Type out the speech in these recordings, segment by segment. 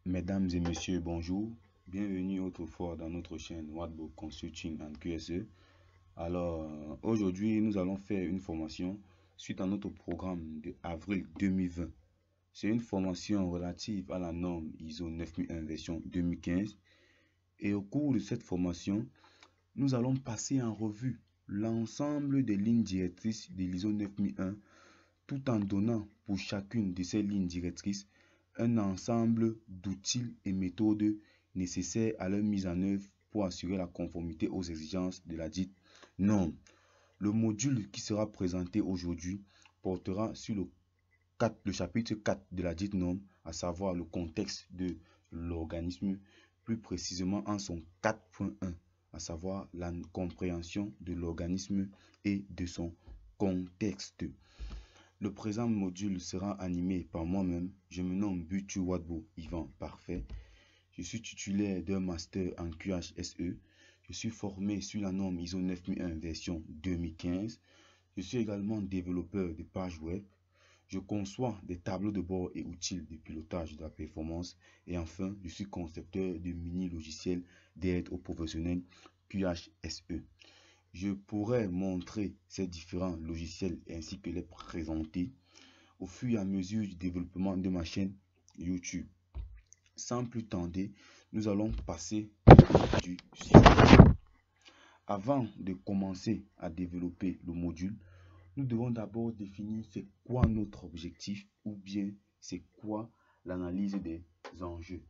Mesdames et messieurs, bonjour. Bienvenue autrefois dans notre chaîne Wadbo Consulting and QSE. Aujourd'hui, nous allons faire une formation suite à notre programme de avril 2020. C'est une formation relative à la norme ISO 9001 version 2015. Et au cours de cette formation, nous allons passer en revue l'ensemble des lignes directrices de l'ISO 9001 tout en donnant pour chacune de ces lignes directrices un ensemble d'outils et méthodes nécessaires à leur mise en œuvre pour assurer la conformité aux exigences de la dite norme. Le module qui sera présenté aujourd'hui portera sur le chapitre 4 de la dite norme, à savoir le contexte de l'organisme, plus précisément en son 4.1, à savoir la compréhension de l'organisme et de son contexte. Le présent module sera animé par moi-même. Je me nomme Butu Wadbo Yvan Parfait. Je suis titulaire d'un master en QHSE. Je suis formé sur la norme ISO 9001 version 2015. Je suis également développeur de pages web. Je conçois des tableaux de bord et outils de pilotage de la performance. Et enfin, je suis concepteur de mini-logiciels d'aide aux professionnels QHSE. Je pourrais montrer ces différents logiciels ainsi que les présenter au fur et à mesure du développement de ma chaîne YouTube. Sans plus tarder, nous allons passer du sujet. Avant de commencer à développer le module, nous devons d'abord définir c'est quoi notre objectif ou bien c'est quoi l'analyse des enjeux.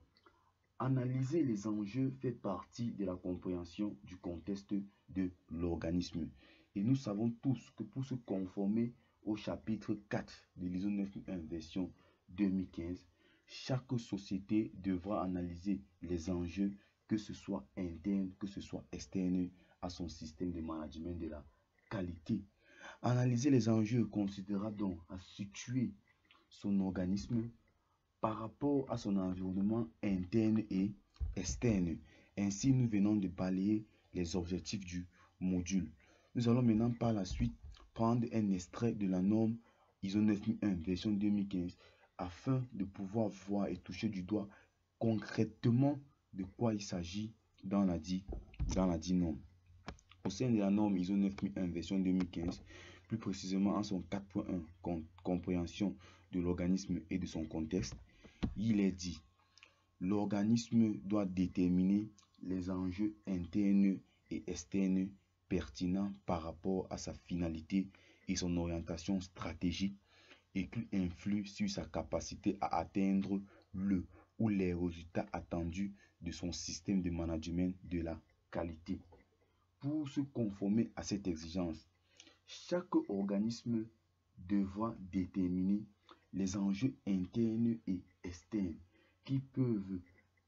Analyser les enjeux fait partie de la compréhension du contexte de l'organisme. Et nous savons tous que pour se conformer au chapitre 4 de l'ISO 9001 version 2015, chaque société devra analyser les enjeux, que ce soit interne, que ce soit externe à son système de management de la qualité. Analyser les enjeux considérera donc à situer son organisme par rapport à son environnement interne et externe. Ainsi, nous venons de balayer les objectifs du module. Nous allons maintenant par la suite prendre un extrait de la norme ISO 9001 version 2015 afin de pouvoir voir et toucher du doigt concrètement de quoi il s'agit dans la dite norme. Au sein de la norme ISO 9001 version 2015, plus précisément en son 4.1, compréhension de l'organisme et de son contexte, il est dit, l'organisme doit déterminer les enjeux internes et externes pertinents par rapport à sa finalité et son orientation stratégique et qui influent sur sa capacité à atteindre le ou les résultats attendus de son système de management de la qualité. Pour se conformer à cette exigence, chaque organisme devra déterminer les enjeux internes et externes qui peuvent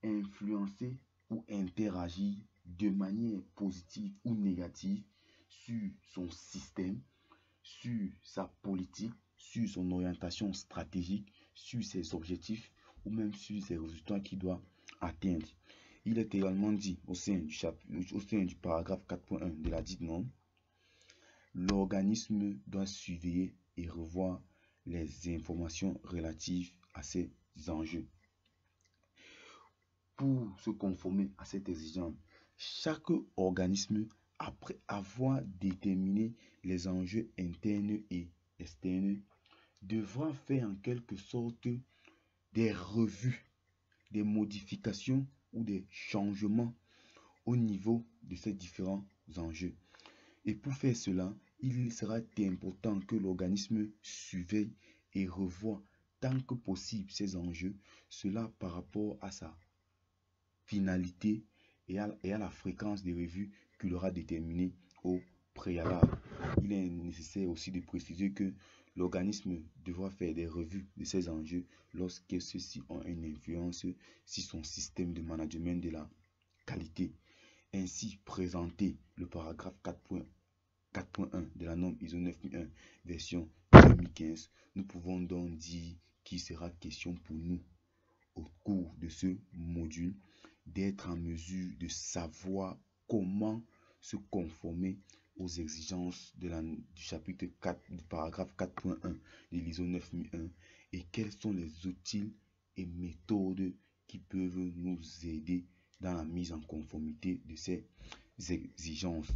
influencer ou interagir de manière positive ou négative sur son système, sur sa politique, sur son orientation stratégique, sur ses objectifs ou même sur ses résultats qu'il doit atteindre. Il est également dit au sein du paragraphe 4.1 de la dite norme, l'organisme doit surveiller et revoir les informations relatives à ces enjeux. Pour se conformer à cette exigence, chaque organisme, après avoir déterminé les enjeux internes et externes, devra faire en quelque sorte des revues, des modifications ou des changements au niveau de ces différents enjeux. Et pour faire cela, il sera important que l'organisme surveille et revoie tant que possible ces enjeux, cela par rapport à sa finalité et à la fréquence des revues qu'il aura déterminées au préalable. Il est nécessaire aussi de préciser que l'organisme devra faire des revues de ces enjeux lorsque ceux-ci ont une influence sur son système de management de la qualité. Ainsi présenté le paragraphe 4.1 de la norme ISO 9001 version 2015, nous pouvons donc dire qu'il sera question pour nous au cours de ce module d'être en mesure de savoir comment se conformer aux exigences du chapitre 4 du paragraphe 4.1 de l'ISO 9001 et quels sont les outils et méthodes qui peuvent nous aider dans la mise en conformité de ces exigences.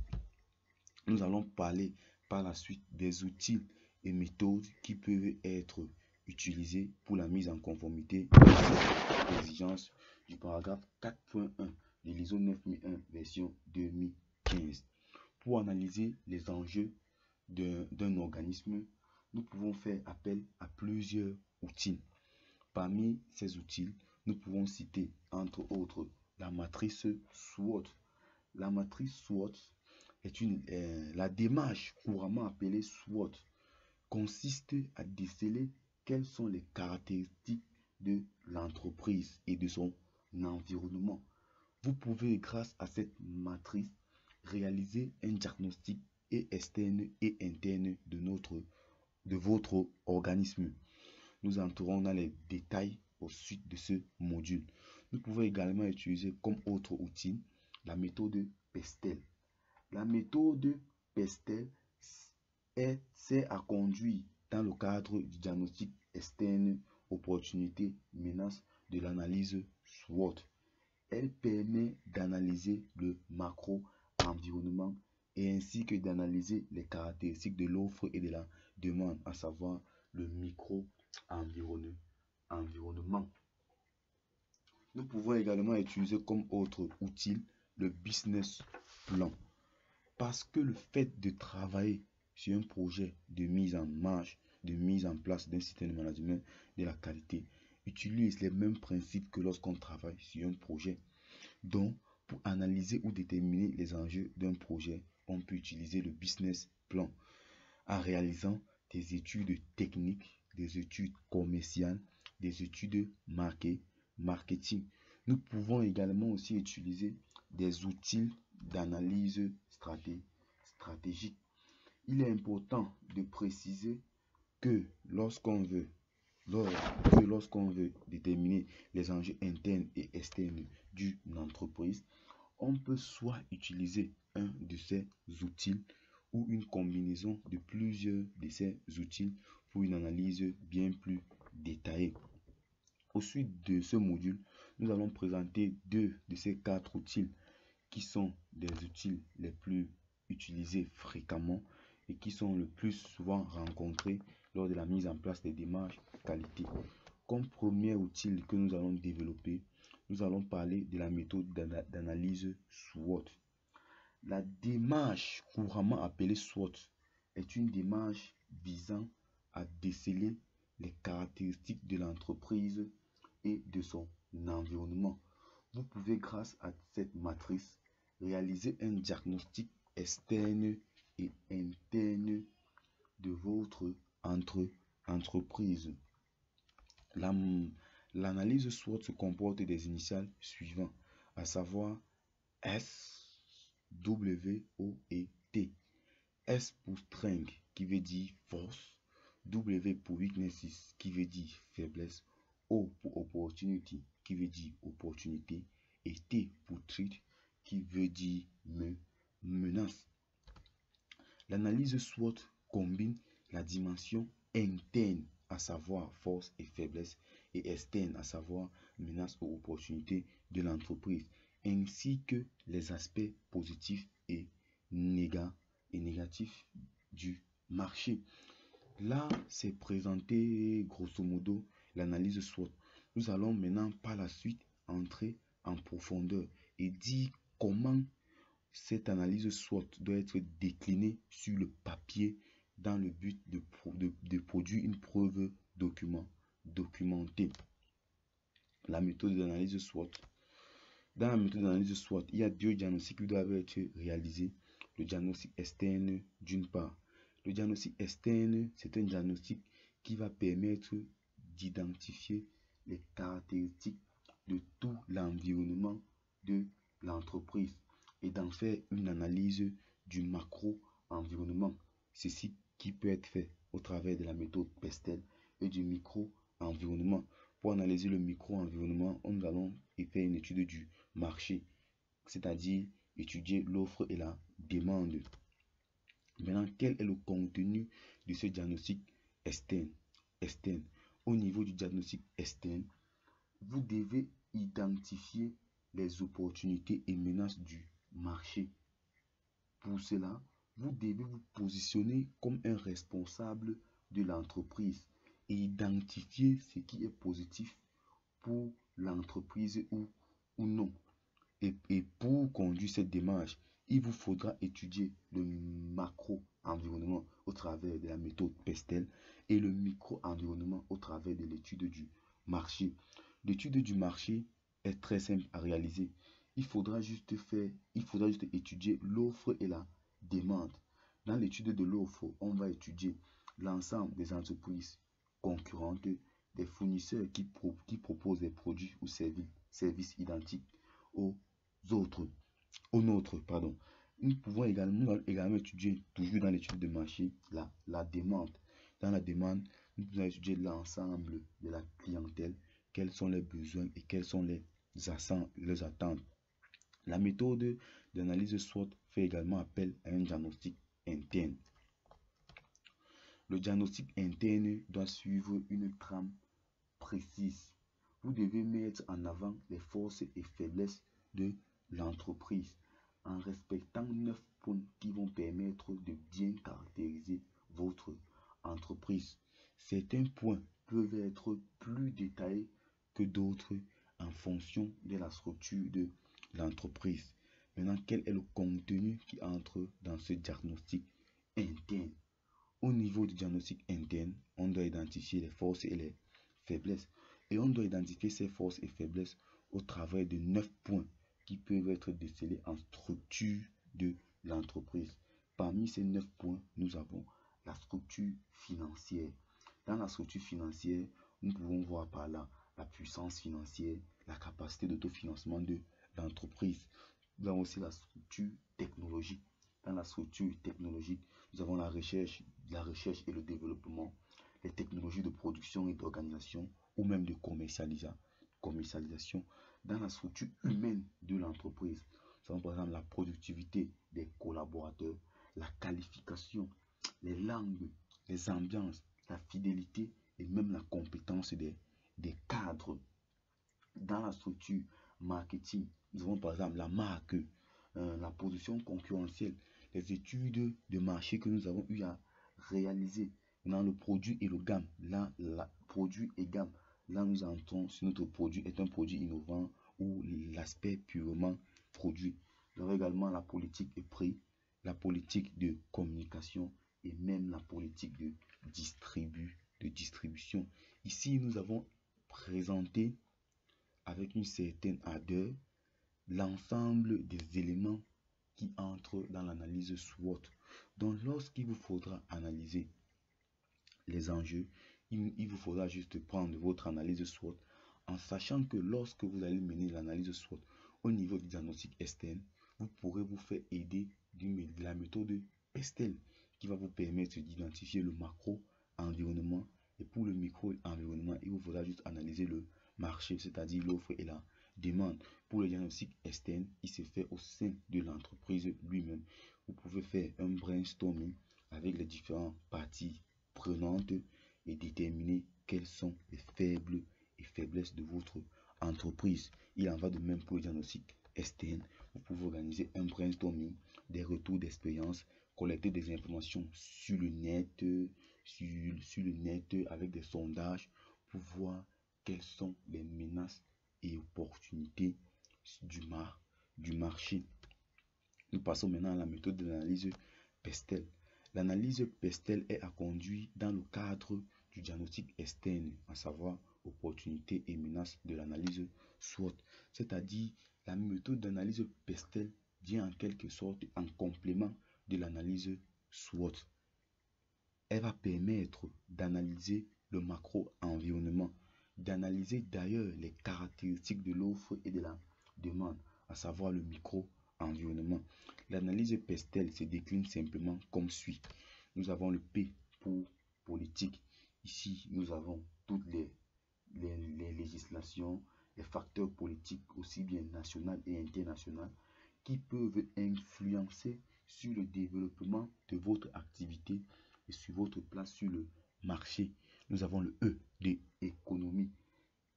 Nous allons parler par la suite des outils et méthodes qui peuvent être utilisés pour la mise en conformité de ces exigences du paragraphe 4.1 de l'ISO 9001 version 2015. Pour analyser les enjeux d'un organisme, nous pouvons faire appel à plusieurs outils. Parmi ces outils, nous pouvons citer entre autres la matrice SWOT. La matrice SWOT est la démarche couramment appelée SWOT consiste à déceler quelles sont les caractéristiques de l'entreprise et de son environnement. Vous pouvez, grâce à cette matrice, réaliser un diagnostic externe et interne de votre organisme. Nous entrerons dans les détails au suite de ce module. Nous pouvons également utiliser comme autre outil la méthode PESTEL. La méthode PESTEL sert à conduire dans le cadre du diagnostic externe, opportunité, menace de l'analyse SWOT. Elle permet d'analyser le macro-environnement et ainsi que d'analyser les caractéristiques de l'offre et de la demande, à savoir le micro-environnement. Nous pouvons également utiliser comme autre outil le business plan. Parce que le fait de travailler sur un projet de mise en marche, de mise en place d'un système de management de la qualité, utilise les mêmes principes que lorsqu'on travaille sur un projet. Donc, pour analyser ou déterminer les enjeux d'un projet, on peut utiliser le business plan en réalisant des études techniques, des études commerciales, des études marketing. Nous pouvons également aussi utiliser des outils d'analyse stratégique. Il est important de préciser que lorsqu'on veut déterminer les enjeux internes et externes d'une entreprise, on peut soit utiliser un de ces outils ou une combinaison de plusieurs de ces outils pour une analyse bien plus détaillée. Au suite de ce module, nous allons présenter deux de ces quatre outils qui sont des outils les plus utilisés fréquemment et qui sont le plus souvent rencontrés lors de la mise en place des démarches qualité. Comme premier outil que nous allons développer, nous allons parler de la méthode d'analyse SWOT. La démarche couramment appelée SWOT est une démarche visant à déceler les caractéristiques de l'entreprise et de son environnement. Vous pouvez, grâce à cette matrice, réaliser un diagnostic externe et interne de votre entreprise. L'analyse SWOT se comporte des initiales suivantes, à savoir S, W, O et T. S pour strength, qui veut dire force, W pour weaknesses, qui veut dire faiblesse, O pour opportunity, qui veut dire opportunité, et T pour threat, qui veut dire menace. L'analyse SWOT combine la dimension interne, à savoir force et faiblesse, et externe, à savoir menace ou opportunité de l'entreprise, ainsi que les aspects positifs et négatifs du marché. Là, c'est présenté grosso modo l'analyse SWOT. Nous allons maintenant par la suite entrer en profondeur et dire comment cette analyse SWOT doit être déclinée sur le papier dans le but de produire une preuve documentée. La méthode d'analyse SWOT. Dans la méthode d'analyse SWOT, il y a deux diagnostics qui doivent être réalisés. Le diagnostic externe d'une part. Le diagnostic externe, c'est un diagnostic qui va permettre d'identifier les caractéristiques de tout l'environnement de l'entreprise et d'en faire une analyse du macro-environnement. Ceci qui peut être fait au travers de la méthode PESTEL et du micro-environnement. Pour analyser le micro-environnement, nous allons faire une étude du marché, c'est-à-dire étudier l'offre et la demande. Maintenant, quel est le contenu de ce diagnostic externe? Au niveau du diagnostic externe, vous devez identifier les opportunités et menaces du marché. Pour cela, vous devez vous positionner comme un responsable de l'entreprise et identifier ce qui est positif pour l'entreprise ou non. Et pour conduire cette démarche, il vous faudra étudier le macro-environnement au travers de la méthode PESTEL et le micro-environnement au travers de l'étude du marché. L'étude du marché est très simple à réaliser. Il faudra juste étudier l'offre et la demande. Dans l'étude de l'offre, on va étudier l'ensemble des entreprises concurrentes, des fournisseurs qui proposent des produits ou services identiques aux nôtres. Nous pouvons également étudier, toujours dans l'étude de marché, la demande. Dans la demande, nous pouvons étudier l'ensemble de la clientèle, quels sont les besoins et quelles sont les attentes. La méthode d'analyse SWOT fait également appel à un diagnostic interne. Le diagnostic interne doit suivre une trame précise. Vous devez mettre en avant les forces et faiblesses de l'entreprise en respectant 9 points qui vont permettre de bien caractériser votre entreprise. Certains points peuvent être plus détaillés que d'autres en fonction de la structure de l'entreprise. Maintenant, quel est le contenu qui entre dans ce diagnostic interne? Au niveau du diagnostic interne, on doit identifier les forces et les faiblesses. Et on doit identifier ces forces et faiblesses au travers de 9 points qui peuvent être décelés en structure de l'entreprise. Parmi ces 9 points, nous avons la structure financière. Dans la structure financière, nous pouvons voir par là la puissance financière, la capacité d'autofinancement de l'entreprise. Nous avons aussi la structure technologique. Dans la structure technologique, nous avons la recherche et le développement, les technologies de production et d'organisation ou même de commercialisation. Dans la structure humaine de l'entreprise, nous avons par exemple la productivité des collaborateurs, la qualification, les langues, les ambiances, la fidélité et même la compétence des cadres. Dans la structure marketing, nous avons par exemple la marque, la position concurrentielle, les études de marché que nous avons eu à réaliser dans le produit et le gamme. Là, produit et gamme. Là, nous entrons si notre produit est un produit innovant ou l'aspect purement produit. Nous avons également la politique et prix, la politique de communication et même la politique de distribution. Ici, nous avons présenté avec une certaine ardeur l'ensemble des éléments qui entrent dans l'analyse SWOT. Donc, lorsqu'il vous faudra analyser les enjeux, il vous faudra juste prendre votre analyse SWOT en sachant que lorsque vous allez mener l'analyse SWOT au niveau du diagnostic externe, vous pourrez vous faire aider de la méthode PESTEL qui va vous permettre d'identifier le macro-environnement et pour le micro-environnement, il vous faudra juste analyser le marché, c'est-à-dire l'offre et la demande. Pour le diagnostic externe, il se fait au sein de l'entreprise lui-même. Vous pouvez faire un brainstorming avec les différentes parties prenantes et déterminer quelles sont les faiblesses de votre entreprise. Il en va de même pour le diagnostic externe. Vous pouvez organiser un brainstorming, des retours d'expérience, collecter des informations sur le net, avec des sondages pour voir quelles sont les menaces et opportunités du marché. Nous passons maintenant à la méthode de l'analyse PESTEL. L'analyse PESTEL est à conduire dans le cadre du diagnostic externe, à savoir opportunités et menaces de l'analyse SWOT. C'est-à-dire, la méthode d'analyse PESTEL vient en quelque sorte en complément de l'analyse SWOT. Elle va permettre d'analyser le macro-environnement, d'analyser d'ailleurs les caractéristiques de l'offre et de la demande, à savoir le micro-environnement. L'analyse PESTEL se décline simplement comme suit. Nous avons le P pour politique. Ici, nous avons toutes les législations, les facteurs politiques aussi bien national et international qui peuvent influencer sur le développement de votre activité et sur votre place sur le marché. Nous avons le E de économie.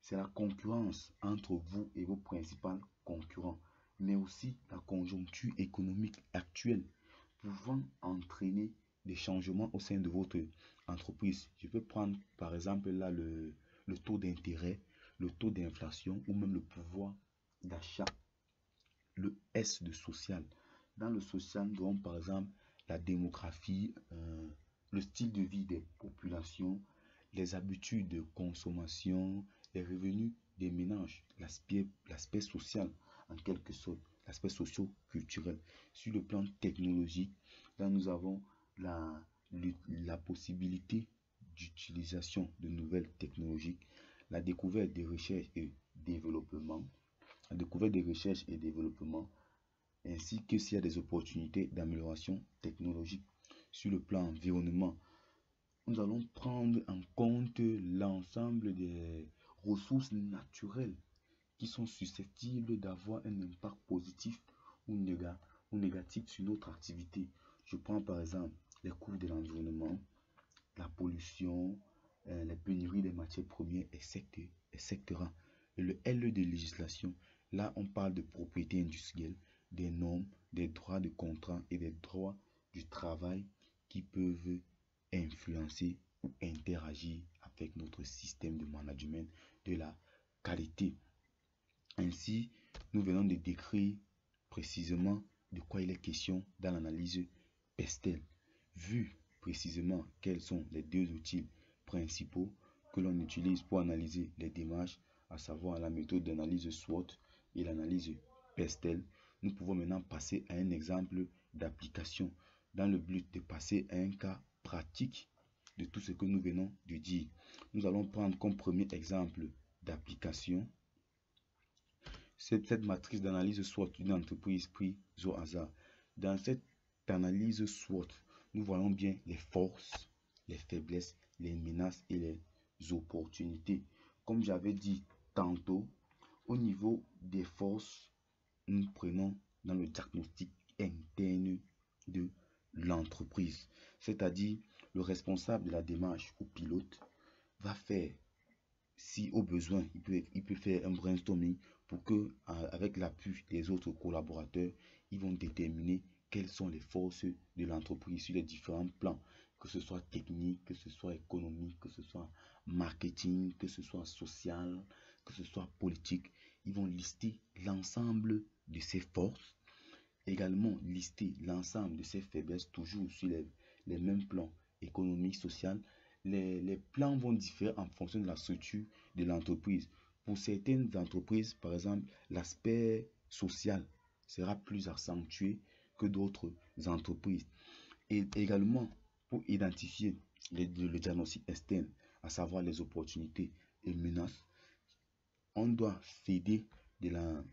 c'est la concurrence entre vous et vos principaux concurrents, mais aussi la conjoncture économique actuelle pouvant entraîner des changements au sein de votre entreprise. Je peux prendre par exemple là le taux d'intérêt, le taux d'inflation ou même le pouvoir d'achat, le S de social. Dans le social, nous avons par exemple la démographie, le style de vie des populations, les habitudes de consommation, les revenus des ménages, l'aspect social en quelque sorte, l'aspect socio-culturel. Sur le plan technologique, là nous avons la, la possibilité d'utilisation de nouvelles technologies, la découverte des recherches et développement, la découverte des recherches et développement, ainsi que s'il y a des opportunités d'amélioration technologique. Sur le plan environnement, nous allons prendre en compte l'ensemble des ressources naturelles qui sont susceptibles d'avoir un impact positif ou négatif sur notre activité. Je prends par exemple les coûts de l'environnement, la pollution, les pénuries des matières premières, etc. Et le L de législation, là on parle de propriété industrielle, des normes, des droits de contrat et des droits du travail qui peuvent influencer ou interagir avec notre système de management de la qualité. Ainsi, nous venons de décrire précisément de quoi il est question dans l'analyse PESTEL. Vu précisément quels sont les deux outils principaux que l'on utilise pour analyser les démarches, à savoir la méthode d'analyse SWOT et l'analyse PESTEL, nous pouvons maintenant passer à un exemple d'application dans le but de passer à un cas pratique de tout ce que nous venons de dire. Nous allons prendre comme premier exemple d'application cette matrice d'analyse SWOT d'une entreprise prise au hasard. Dans cette analyse SWOT, nous voyons bien les forces, les faiblesses, les menaces et les opportunités. Comme j'avais dit tantôt, au niveau des forces, nous prenons dans le diagnostic interne de l'entreprise. C'est-à-dire, le responsable de la démarche ou pilote va faire, si au besoin, il peut faire un brainstorming pour que, avec l'appui des autres collaborateurs, ils vont déterminer quelles sont les forces de l'entreprise sur les différents plans, que ce soit technique, que ce soit économique, que ce soit marketing, que ce soit social, que ce soit politique. Ils vont lister l'ensemble de ces forces, également lister l'ensemble de ces faiblesses, toujours sur les mêmes plans économique, social. Les plans vont différer en fonction de la structure de l'entreprise. Pour certaines entreprises, par exemple, l'aspect social sera plus accentué que d'autres entreprises. Et également, pour identifier le diagnostic externe, à savoir les opportunités et menaces, on doit s'aider de la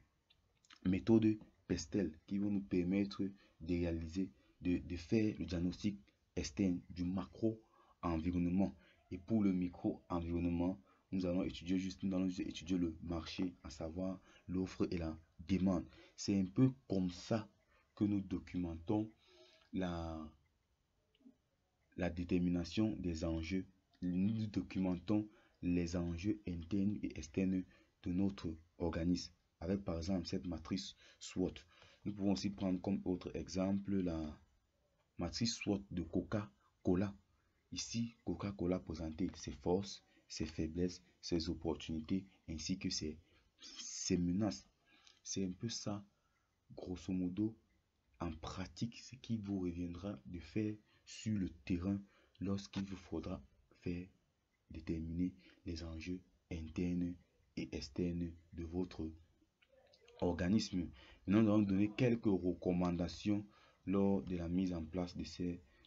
méthode PESTEL qui va nous permettre de réaliser, de faire le diagnostic externe du macro-environnement. Et pour le micro-environnement, nous allons étudier le marché, à savoir l'offre et la demande. C'est un peu comme ça que nous documentons la détermination des enjeux. Nous documentons les enjeux internes et externes de notre organisme. Avec par exemple cette matrice SWOT. Nous pouvons aussi prendre comme autre exemple la matrice SWOT de Coca-Cola. Ici, Coca-Cola présentait ses forces, ses faiblesses, ses opportunités ainsi que ses menaces. C'est un peu ça, grosso modo, en pratique, ce qui vous reviendra de faire sur le terrain lorsqu'il vous faudra faire déterminer les enjeux internes et externes de votre organisme. Nous allons donner quelques recommandations lors de la mise en place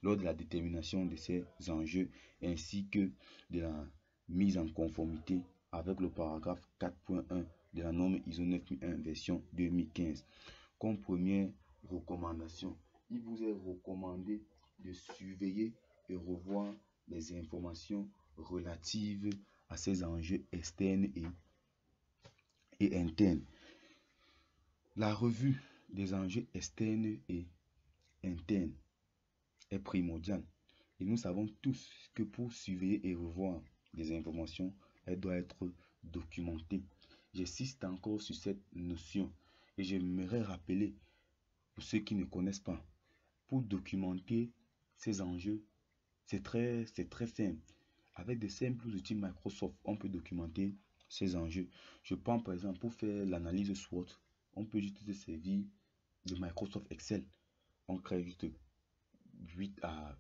lors de la détermination de ces enjeux ainsi que de la mise en conformité avec le paragraphe 4.1 de la norme ISO 9001 version 2015. Comme première recommandation, il vous est recommandé de surveiller et revoir les informations relatives à ces enjeux externes et internes. La revue des enjeux externes et internes est primordiale. Et nous savons tous que pour surveiller et revoir les informations, elle doit être documenter. J'insiste encore sur cette notion et j'aimerais rappeler pour ceux qui ne connaissent pas, pour documenter ces enjeux, c'est très simple. Avec de simples outils Microsoft, on peut documenter ces enjeux. Je prends par exemple pour faire l'analyse SWOT, on peut juste se servir de Microsoft Excel. On crée juste 8 à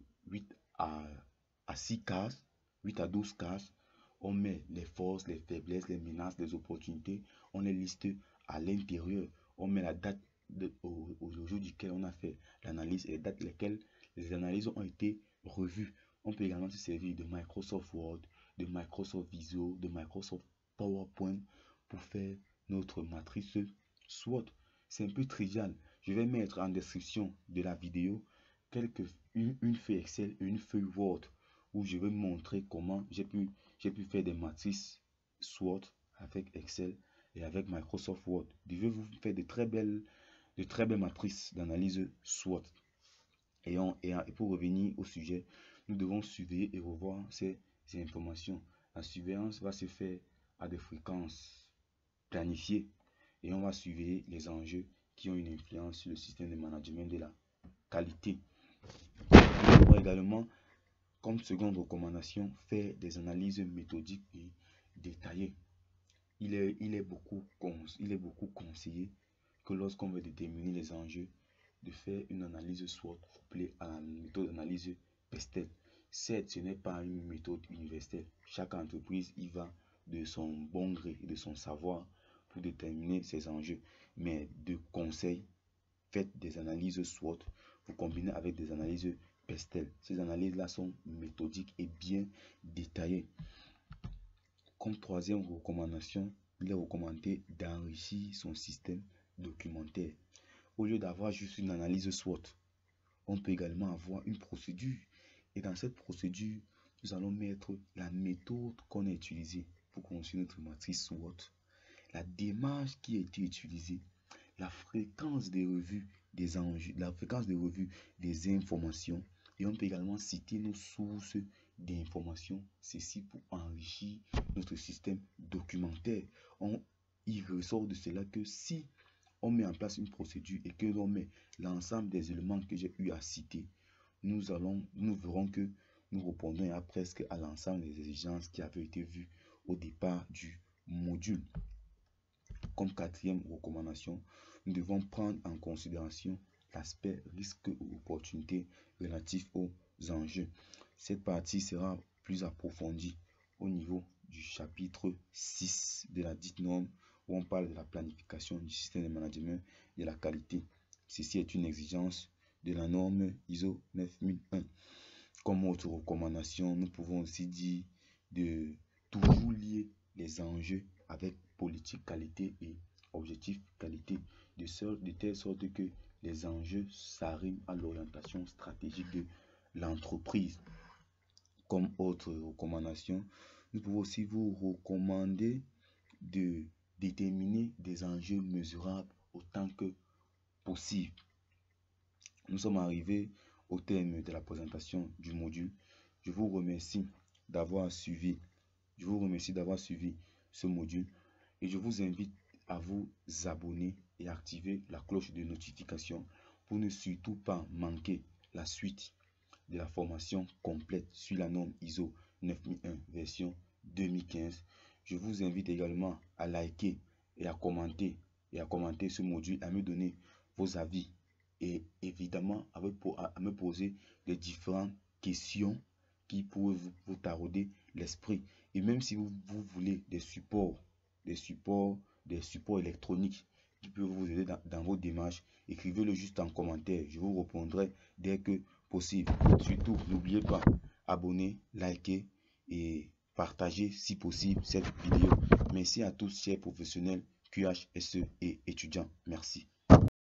6 cases, 8 à 12 cases. On met les forces, les faiblesses, les menaces, les opportunités. On les liste à l'intérieur. On met la date au jour duquel on a fait l'analyse et les dates lesquelles les analyses ont été revues. On peut également se servir de Microsoft Word, de Microsoft Visio, de Microsoft PowerPoint pour faire notre matrice SWOT. C'est un peu trivial. Je vais mettre en description de la vidéo une feuille Excel et une feuille Word où je vais montrer comment j'ai pu faire des matrices SWOT avec Excel et avec Microsoft Word. Je vais vous faire de très belles matrices d'analyse SWOT. Et pour revenir au sujet, nous devons surveiller et revoir ces informations. La surveillance va se faire à des fréquences planifiées et on va surveiller les enjeux qui ont une influence sur le système de management de la qualité. Nous devons également, comme seconde recommandation, faire des analyses méthodiques et détaillées. Il est beaucoup conseillé que lorsqu'on veut déterminer les enjeux, de faire une analyse SWOT couplée à la méthode d'analyse PESTEL. Certes, ce n'est pas une méthode universelle. Chaque entreprise y va de son bon gré et de son savoir pour déterminer ses enjeux. Mais de conseils, faites des analyses SWOT, vous combinez avec des analyses PESTEL. Ces analyses-là sont méthodiques et bien détaillées. Comme troisième recommandation, il est recommandé d'enrichir son système documentaire. Au lieu d'avoir juste une analyse SWOT, on peut également avoir une procédure. Et dans cette procédure, nous allons mettre la méthode qu'on a utilisée pour construire notre matrice SWOT, la démarche qui a été utilisée, la fréquence des revues des enjeux, la fréquence des revues des informations. Et on peut également citer nos sources d'informations, ceci pour enrichir notre système documentaire. Il ressort de cela que si on met en place une procédure et que l'on met l'ensemble des éléments que j'ai eu à citer, nous verrons que nous répondons à presque à l'ensemble des exigences qui avaient été vues au départ du module. Comme quatrième recommandation, nous devons prendre en considération l'aspect risque ou opportunité relatif aux enjeux. Cette partie sera plus approfondie au niveau du chapitre 6 de la dite norme où on parle de la planification du système de management de la qualité. Ceci est une exigence de la norme ISO 9001. Comme autre recommandation, nous pouvons aussi dire de toujours lier les enjeux avec politique qualité et objectif qualité, de telle sorte que les enjeux s'arriment à l'orientation stratégique de l'entreprise. Comme autre recommandation, nous pouvons aussi vous recommander de déterminer des enjeux mesurables autant que possible. Nous sommes arrivés au terme de la présentation du module. Je vous remercie d'avoir suivi ce module et je vous invite à vous abonner et activer la cloche de notification pour ne surtout pas manquer la suite de la formation complète sur la norme ISO 9001 version 2015. Je vous invite également à liker et à commenter ce module, à me donner vos avis et évidemment à me poser les différentes questions qui pourraient vous tarauder l'esprit. Et même si vous voulez des supports électroniques qui peuvent vous aider dans vos démarches, écrivez-le juste en commentaire. Je vous répondrai dès que possible. Surtout, n'oubliez pas, abonner, liker et partager si possible cette vidéo. Merci à tous, chers professionnels, QHSE et étudiants. Merci.